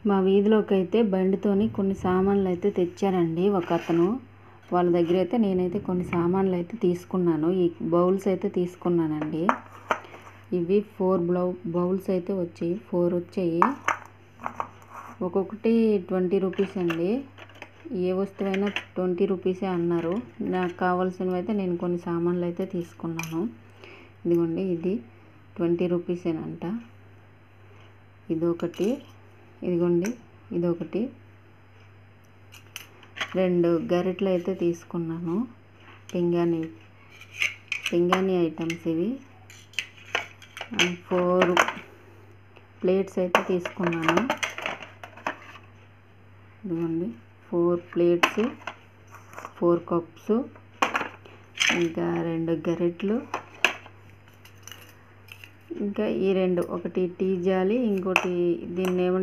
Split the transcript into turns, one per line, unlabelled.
మా వీధిలోకి అయితే బండితోని కొన్ని సామాన్లు అయితే తెచ్చారండి ఒక అతను. వాళ్ళ దగ్గర అయితే నేనైతే కొన్ని సామాన్లు అయితే తీసుకున్నాను. ఈ బౌల్స్ అయితే తీసుకున్నానండి. ఇవి 4 బౌల్స్ అయితే వచ్చాయి, 4 వచ్చాయి. ఒక్కొక్కటి 20 రూపీస్ అండి. ఏ వస్తువైనా 20 రూపీసే అన్నారు. నాకు కావాల్సినవి అయితే నేను కొన్ని సామాన్లు అయితే తీసుకున్నాను. ఇదిగోండి, ఇది 20 రూపీసేనంట. ఇదొకటి, ఇదిగోండి ఇదొకటి. 2 గరిటెలు అయితే తీసుకున్నాను. పింగాణి ఐటమ్స్ ఇవి. 4 ప్లేట్స్ అయితే తీసుకున్నాను. ఇదిగోండి 4 ప్లేట్స్, 4 కప్స్, ఇంకా 2 గరిటెలు, ఇంకా ఈ 2, ఒకటి టీ జాలి, ఇంకోటి దీన్ని ఏమంటారు